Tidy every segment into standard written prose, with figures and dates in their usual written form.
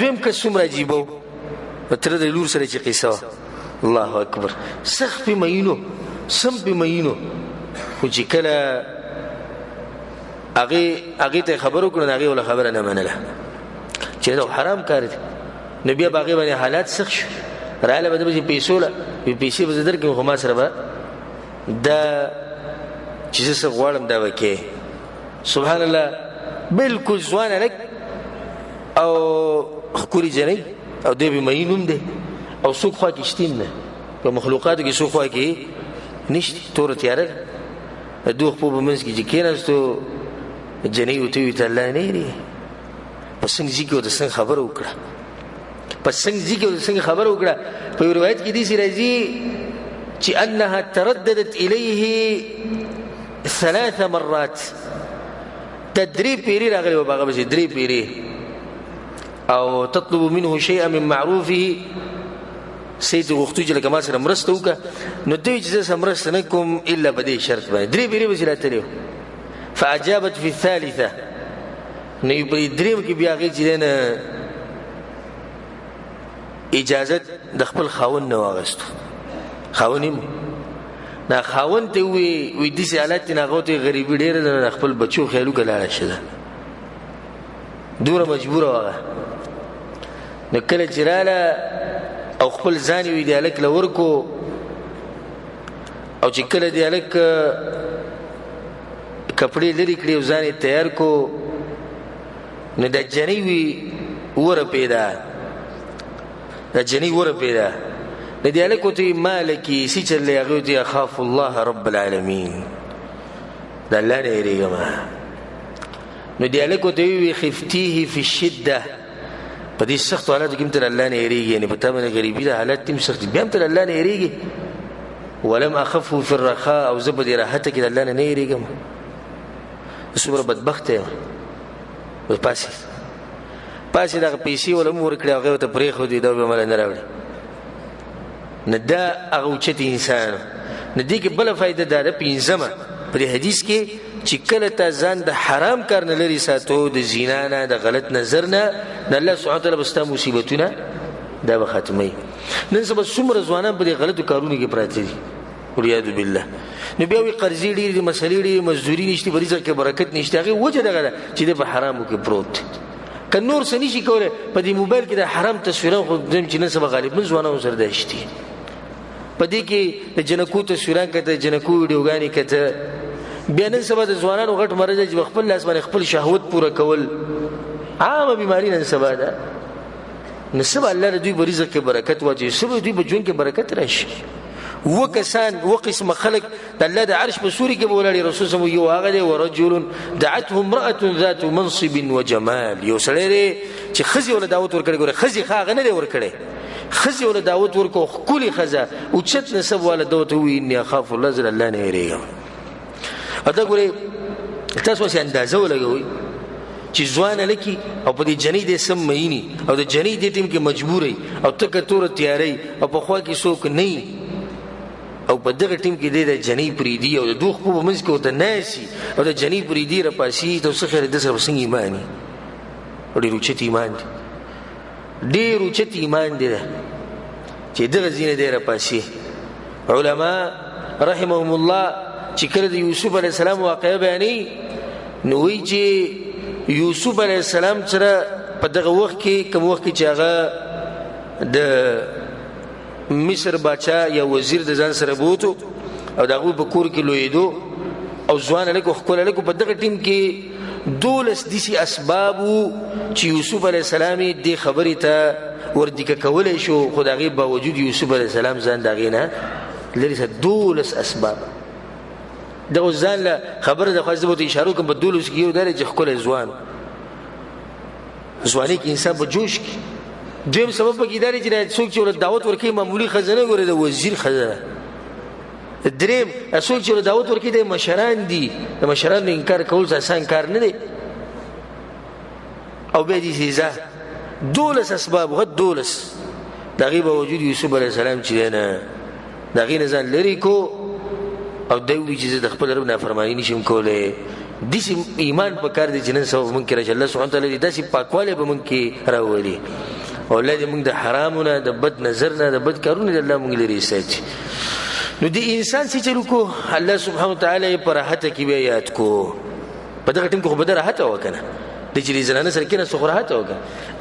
دویم کس څومره عجیبه و تره د لور سره چې قصه وه الله اکبر سخت پې مینو سم پې مینو خو چې کله هغې ته یې خبر وکړو نو هغې وله خبره نه منله چې دا حرام کار دی نو بیا به هغې باندې حالات سخت شو راغله به ده چې پیسو له پیسې به زه درکړم خو ما سره به دا چې زه څه غواړم دا به کې سبحان الله بلکل ځوان هلک او ښکلې جنۍ او دی به مین هم دی او څوک خوا کې شته نه په مخلوقاتو کې څوک خوا کې نشته توره تیاره ده دوه خپو په منځ کې چې کېناستو جنۍ ورته وویل ته الله نه یېرېږي په څنګ ځي کې ورته څنګه خبره وکړه په څنګ ځي کې ورته څنګه خبره وکړه په یو روایت کې داسې راځي چې انها ترددت الیه 3 مرات دا 3 پیرې راغلې وه په هغه پسې 3 پیرې او تطلب منه شيئا من معروفه سید غوښتو چې لکه ما سره مرسته وکړه نو دوی چې زه سره مرسته نه کوم الا په دې شرط باندې 3 پیرې پسې راتلې وه فاجابت في الثالثه نو په درېم کې بیا هغې چې دی نه اجازت د خپل خاوند نه واغستو خاوند یې نه خاوند ته وی داسې حالت دی نه هغه ته غریبي ډېره ده د خپل بچو خیال وکړه لاړه شه ده دومره مجبوره وه هغه نو کله چې راله او خپل ځان یې د هلک له ورکو او چې کله د هلک کپړې لرې کړې او ځان یې تیار کو نو دا جنۍ وي ورپېده دا جنۍ ورپېده نو دې هلک ورته ما لکې څه چل دی هغې ورته اخاف الله رب العالمین د الله نه یېرېږم نو دې هلک ورته ووي خفتیه فی الشده په دې سختو حالاتو کې هم ته د الله نه یېرېږي یعنې په تا باندې غریبي ده حالات دې هم سخت دي بیا هم ته د الله نه یېرېږي ولم اخفه فی الرخاء او زه په دې راحته کې د الله نه یېرېږم څومره بدبخته یم پاسې دغه پیسې وله هم ورکړې هغې ورته پرېښودې دا به مله نه راوړي نو دا هغه اوچت انسان نو دې کې بله فایده دا ده پنځمه په دې حدیث کې چې کله تا ځان د حرام کار نه لرې ساتو د زنا نه د غلط نظر نه د الله سبحانه وتعالی به ستا مصیبتونه دا به ختموي نن سبا څومره ځوانان په دې غلطو کارونو کې پراته دي والعیاذ بالله نو بیا وایي قرضې ډېرې دي مسلې ډېرې مزدوري نشته په رزق کې برکت نشته هغې وجه دغه ده چې دی په حرامو کې پروت دی که نور څه نشي کولی په دې موبایل کې د حرام تصویران خو دویم چې نن سبا غالبا ځوانانو سره دا شته په دې کې د جنکو تصویران کته جنکو ویډیوګانې کته بیا نن سبا د ځوانانو غټ مرض دی چې خپل لاس باندې خپل شهوت پوره کول عامه بیماري نن سبا ده نو سبا الله دوی په رزق کې برکت واچوي سبا دوی په ژوند کې برکت راشي وکسان وقسم خلق د الله د عرش په سوري کې بولاړي رسول صلی الله علیه وسلم یو هغه دی ورجل دعته امراه ذات منصب وجمال یو سړی دی چې ښځې وله دعوت ورکړی ګوره ښځې ښه هغه نه دی ورکړی ښځې وله دعوت ورکړو ښکلې ښځه اوچت نسب واله ده ورته ووایي اني اخاف الله زه د الله نه یېرېږم او دا ګورې تاسو هسې اندازه ولګوئ چې ځوان هلکي او په دې جنۍ دی سم میني او د جنۍ دې ټیم کې مجبوری او تکه توره تیارۍ او په خوا کې څوک نه او په دغه ټیم کې دی د جنۍ پرېږدي او د دوه خپو په منځ کې ورته ناستي او د جنۍ پرېږدي راپاسي ته څه خیر ده سره به څنګه ایمان وي ډېر اوچت ایمان دی ډېر اوچت ایمان دی ده چې دغه ځینې دی راپاسي علما رحمهم الله چې کله د یوسف علیه السلام واقعه بیانوي نو وایي چې یوسف علیه السلام سره په دغه وخت کې کوم وخت کې چې هغه د مصر باچا یا وزیر د ځان سره بوتو او د هغوی په کور کې لویېدو او ځوان هلک او ښکلی هلک په دغه ټیم کې 12 داسې اسباب وو چې یوسف علیه السلام یې دې خبرې ته وردیکه کولی شو خو د هغې باوجود یوسف علیه السلام ځان د هغې نه لرې سه 12 اسباب دغه ځان له خبره د خواست ورته اشاره وکړم په 12 کې یو دا دی چې ښکلی ځوانۍ کې انسان په جوش کې دویم سبب پکې دا دی چې څوک چې ورته دعوت ورکوي معمولي ښځه نه ګورې د وزیر ښځه ده دریم څوک چې ورته دعوت ورکوي د مشران دي د مشرانو انکار کول آسان کار نه دی او بیا دې سیزه 12 اسباب غد 12 د هغې باوجود یوسف علیه السلام چې دی نه د هغې نه ځان لرې کو او دی وایي چې زه د خپل رب نافرماني نشم کولی داسې ایمان په کار دی چې نن سبا به مونږ کې راشي الله سبحانه وتعالی داسې پاکوالی به مونږ کې راولي الله دې موږ د حرامونه د بد نظر نه د بد کارونه الله موږ لري ساتي. نو د انسان چې چلو کو الله سبحانه وتعالى پر راحت کې بیا یاد کو په دغه ټیم کې خو به راحت وکنه د چې زنانه سره کې نه سخره راحت وکړه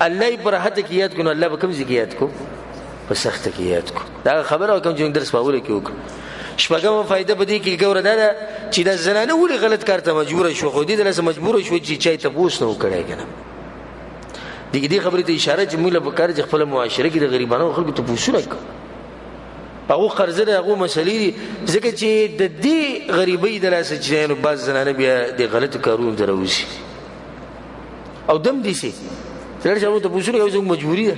الله پر راحت کې یاد کو نو الله به کوم ځای کې یاد کو په سخت کې یاد کو. دا خبره کوم چې درس پاول کې وک شپږم فائدہ بدی کې ګوره دا چې د زنانه ولې غلط کار ته مجبور شو خو دې د لاسه مجبور شو چې چای ته پوس نه وکړي کنه. دې خبرې ته اشاره چې موږ له کار چې خپل معاشره کې د غریبانو خلکو ته پوسونه کوي هغه قرض ده هغه مسلې ځکه چې د دې غریبۍ د لاسه چې نو بعض زنانه بیا د غلط کارونو دروځي او دم دي سي تر څو ته پوسونه کوي مجبوری ده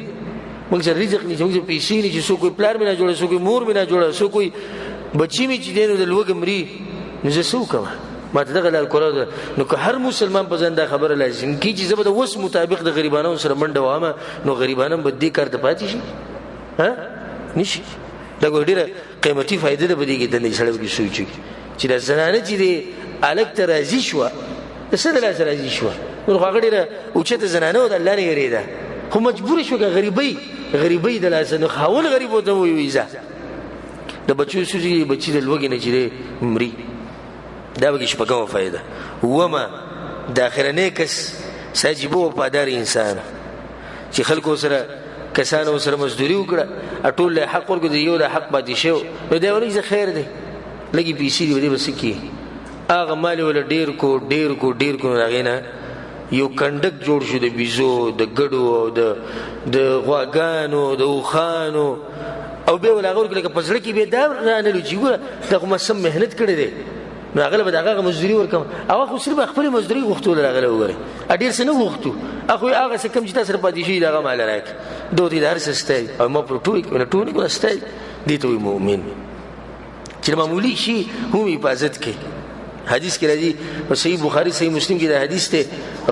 موږ سره رزق نه موږ پیسې نه چې څوک پلار مې نه جوړه څوک مور مې نه جوړه څوک بچی مې چې دینو د لوګ مري نو زه څوک ما ته دغه لار کوله نو که هر مسلمان په ځان دا خبره لازم کی چې زبر د وس مطابق د غریبانو سره منډه وامه نو غریبانو به دې کار ته پاتې شي ها نشي. دا ګورډیره قیمتي فائدې ده بده کې د نه سره کې سوچي چې د زنانه چې د الګ ته راضي شو د سره لاسه راضي شو نو هغه ډیره او چې د زنانه او د الله نه یریدا خو مجبور شو غریبۍ د لاسه نو خاول غریب وته ویزه د بچو سوزي بچی د لوګي نه چې مري. دا به شپږمه فائدہ وما د اخرنه کس ساجب او پادار انسان چې خلکو سره کسانو سره مزدوري وکړه ټول له حق ورکو دی یو د حق باندې شو نو دا ولې خیر دی لګي پیسې دی بس کی هغه مال ول ډیر کو راغینا یو کندک جوړ شو د بيزو د ګډو او د غواګانو د وخانو او به ولا غوړ کله پسړه کې به دا رانه لږی ګوره دغه مسم مهنت کړی دی نو هغه به دغه مزدوري ورکم هغه خو صرف خپل مزدوري غوښتل راغله وګوره اډیر څه نه غوښتو هغه څه کم چې تاسو پاتې شي دغه مال راک دوی د هر څه ستای او ما پر ټول کو ستای دي ته مؤمن چې معمولی شي هم حفاظت کوي. حدیث کې راځي په صحیح بخاری صحیح مسلم کې دا حدیث ته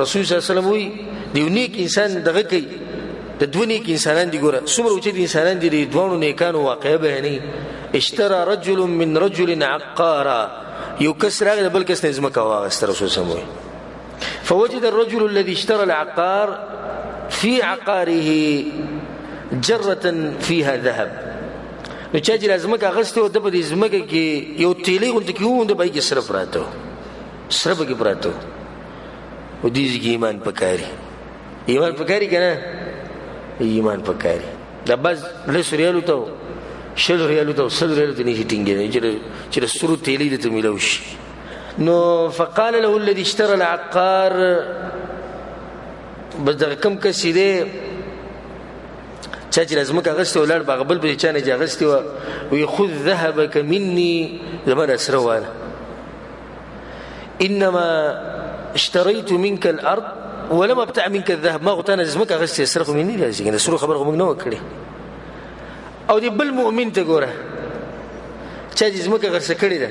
رسول صلی الله علیه وسلم وی دی نیک انسان دغه کوي د دوه نیک انسانان دي ګوره څومره چې انسانان دي دوه نیکانو واقع به نه اشترى رجل من رجل عقارا یو کس راغی بل کس نه زمکه واغسته رسول صلی الله علیه وسلم فوجد الرجل الذي اشترى العقار في عقاره جرة فيها ذهب نو چې لازمه غسته د په دې زمکه کې یو تیلې غونډه کې وونده به کې صرف راته صرف کې پراته و دې کې ایمان پکاري کنه ایمان پکاري دا بس له سریالو ته شل ریالو ته سل ریالو ته نشي ټینګې چې سرو تیلې ته ملوش نو فقال له الذي اشترى العقار بس دا کم کسي دي چې لازم کاغسته ولر بغبل به چانه جاغسته وي خذ ذهبك مني زمان اسروال انما اشتريت منك الارض ولم ابتع منك الذهب ما غتنا لازم کاغسته سرق مني لازم سرو خبر غو نو کړي او دي بل مؤمن ته ګوره چې لازم کاغسته کړي ده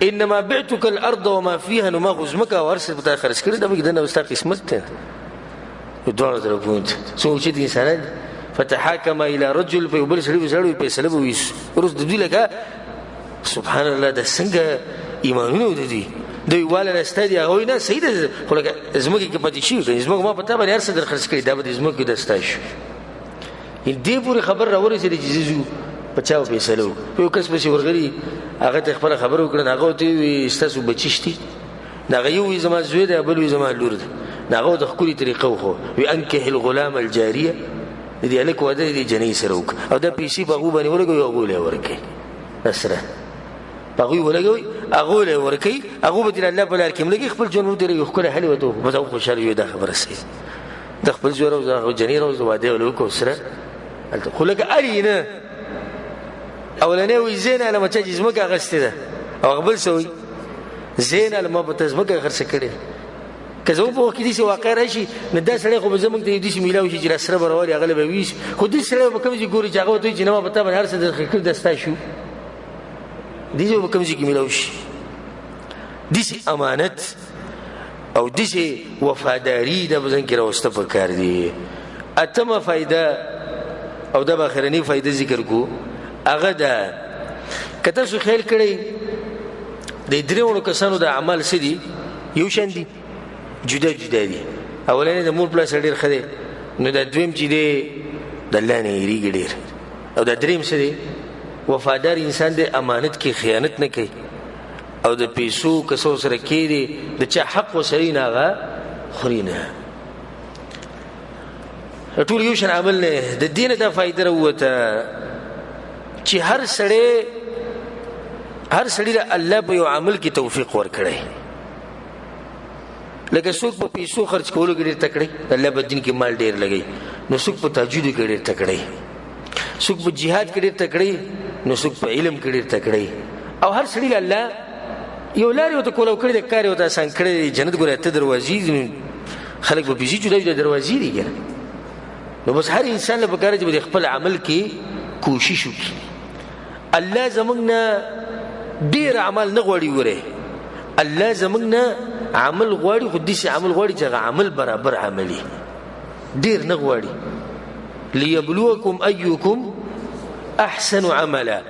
انما بعتك الارض وما فيها نو ما غزمك ورث بتا خرج کړي ده موږ دنه واست قسمت ته دوه طرفونه سوچ دي انسان فتحاكم الى رجل فيبل سړي په سلب ويس ورس د دې لکه سبحان الله د څنګه ایمانونه دي دوی والا استادي هغه نه سید خلک زموږ کې پاتې شي زموږ ما پتا باندې هر څه در خرج کړي دا به زموږ کې دستاش دې پوری خبر راوري چې جزيزو بچاو په سلو یو کس به ورغلي هغه ته خبر وکړه هغه ته استاسو بچشتي دا یو زما زوی دی بل زما لور دی هغه د خوري طریقو خو وي انکه الغلام الجاریه دې الک وده دې جنې سروک او دا پیسي بغو باندې ورګو یو غولې ورکي اسره بغو ولګوي اغولې ورکي هغه به الله په لار کې ملګي خپل جنو دې یو خپل حل وته په تو خوشاله یو دا خبره سي د خپل جوړ او جنې روز واده ولکو سره خلک ارینه اولنې وي زینه لما چې جسمه غسته ده او قبل سوي زینه لما په تزمکه خرڅ کړي کزو په کې دي چې واقع راشي نه دا سړی خو زمونږ ته دي چې میلاوي چې سره بروري غلې به ویش خو دې سره به کوم چې ګوري چې هغه ته چې نو پتا باندې هر څه د خیر دستا شو دي چې کوم چې میلاوي شي دي امانت او دي وفاداری د بزن کې راوسته پکار دي اتمه فائدہ او د اخرنی فائدہ ذکر کو هغه دا کته شو خیال کړي د دریونو کسانو د اعمال سدي یو شان دي جدا دي اولنې د مور پلاس ډیر خده نو د دویم چې دی د الله نه یریږي ډېر. او دا دریم څه دی؟ وفادار انسان دی، امانت کې خیانت نه کوي، او د پیسو که څه سره کېږي د چا حق ورسره نه هغه خوري نه. ټول یو شان عمل نه. د دې نه دا فایده راووته چې هر سړي له الله په یو عمل کې توفیق ورکړی. لکه څوک په پیسو خرج کولو کې ډېر تکړه، الله په دین کې مال ډېر لګوي، نو څوک په تهجد کې ډېر تکړه، څوک په جهاد کې ډېر تکړه، نو څوک په علم کې ډېر تکړه. او هر سړي له الله یو لارې ورته کولاو کړی دی، کار یې ورته اسان کړی دی. جنت ګوره اته دروازې دي، خلک به پیسې جوړوي، د دروازې دي که نه. نو بس هر انسان له پکار چې د خپل عمل کې کوشش وکړي. الله زموږ نه ډېر عمل نه غواړي. وره الله زموږ نه عمل غواړي، خو داسې عمل غواړي چې هغه عمل برابر عملي، ډېر نه غواړي. لیبلوکم ایکم احسن عملا.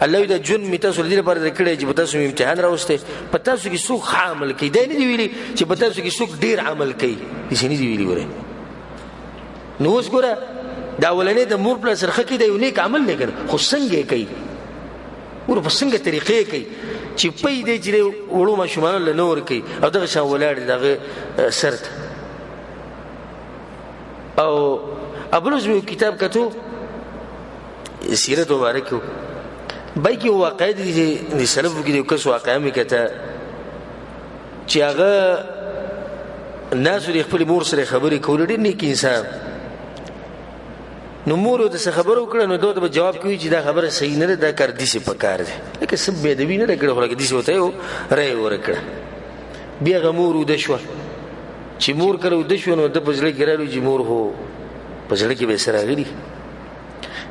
الله دا جون می تاسو لري لپاره کړی چې په تاسو امتحان راوسته، په تاسو کې څوک ښه عمل کوي. دا نه دی ویلي چې په تاسو کې څوک ډېر عمل کوي، داسې نه دی ویلي. وره نو اوس ګوره دا اولنې د مور پلار سره ښه کوي، دا یو نیک عمل دی که نه، خو څنګه یې کوي؟ ور په څنګه طریقې کوي چې پی دی چې وړو ماشومانو له نه ورکوي او دغه شان ولاړ دی دغه سر ته. او ابروز مې کتاب کتو سیرت مبارک و، بای کې واقع دي د سلفو کې د یو کس واقعه مې کته چې هغه ناسو د خپلې مور سره خبرې کولې، ډېر نیک انسان. نو مور ورته څه خبره وکړه، نو ده ته به جواب کوي چې دا خبره صحیح نه ده، دا کار داسې پکار دی. لکه څه بېادبي نه ده کړې، خو لکه داسې ورته یو رایې ورکړه. بیا هغه مور وده شوه. چې مور کله وده شوه نو ده په زړه کې راغلو چې مور خو په زړه کې به یې څه راغلي.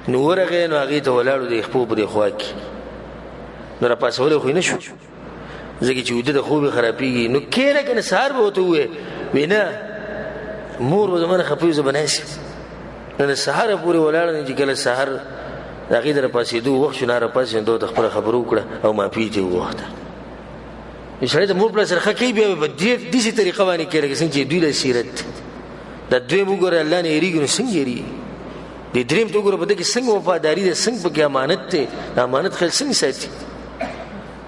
نو ورغی، نو هغې ته ولاړو د خپو په دې خوا کې، نو راپاڅولی خو یې نه شو، ځکه چې وده د خوب یې خرابېږي. نو کېنه که نه سهار به ورته ووایې، وی نه مور به زما نه خفه وي، زه به ناست یم. نو د سهاره پورې ولاړه، چې کله سهار د هغې د راپاڅېدو وخت شو، نه راپاڅېد، نو ده ورته خپله خبره وکړه او معافي ته یې وغوښته. سړی د مور پلار سره ښه کوي، بیا به داسې طریقه باندې کوي لکه څنګه چې دوی له سیرت. دا دویم وګوره الله نه یېرېږي، نو څنګه یېرېږي؟ د دریم ته وګوره په ده کې څنګه وفاداري ده، څنګه پکې امانت دی، د امانت خیال څنګه ساتي.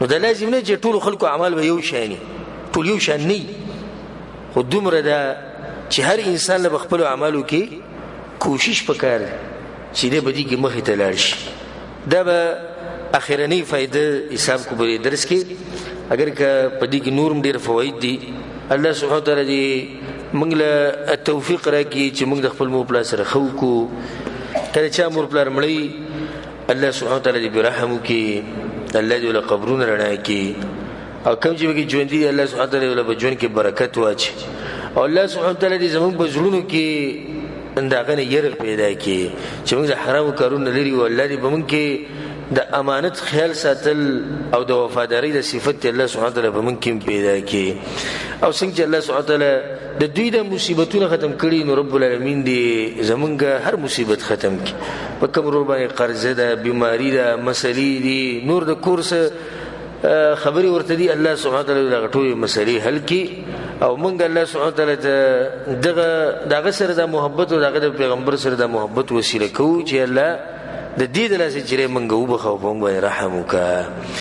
نو دا لازم نه چې ټولو خلکو اعمال به یو شان وي، ټول یو شان نه وي، خو دومره ده چې هر انسان له به خپلو اعمالو کې کوشش پکار دی چې دی به دې کې مخې ته لاړ شي. دا به اخرنۍ فایده حساب کو په درس کې. اگر که په دې کې نور هم ډېر فواید دي، الله سبحانه وتعالی دې موږ له توفیق راکړي چې موږ د خپل مور پلار سره ښه وکړو. کله چا مور پلار مړی، الله سبحانه وتعالی دې برحم وکړي، الله دې له قبرونه رڼا کړي، او کوم چې پکې ژوندي دي الله سبحانه وتعالی له په ژوند کې برکت واچي، او الله سبحانه وتعالی دې زموږ په زړونو کې د هغه نه یره پیدا کړي چې موږ د حرامو کارونه لري، او الله دې په موږ کې د امانت خیال ساتل او د وفادارۍ د صفت الله سبحانه وتعالی په موږ کې پیدا کړي. او څنګه چې الله سبحانه وتعالی د دوی د مصیبتونو ختم کړي، نو رب العالمین دې زمونږ هر مصیبت ختم کړي. په کوم ور باندې قرضه ده، بیماری ده، مسلې دي، نور د کورس خبرې ورته دي، الله سبحانه وتعالی دغه ټولې مسلې حل کړي. او موږ الله سبحانه وتعالی ته دغه سره د محبت او دغه د پیغمبر سره د محبت وسیله کوو چې الله د دې د لاسه چې موږ وبخو، په موږ باندې رحم وکړه.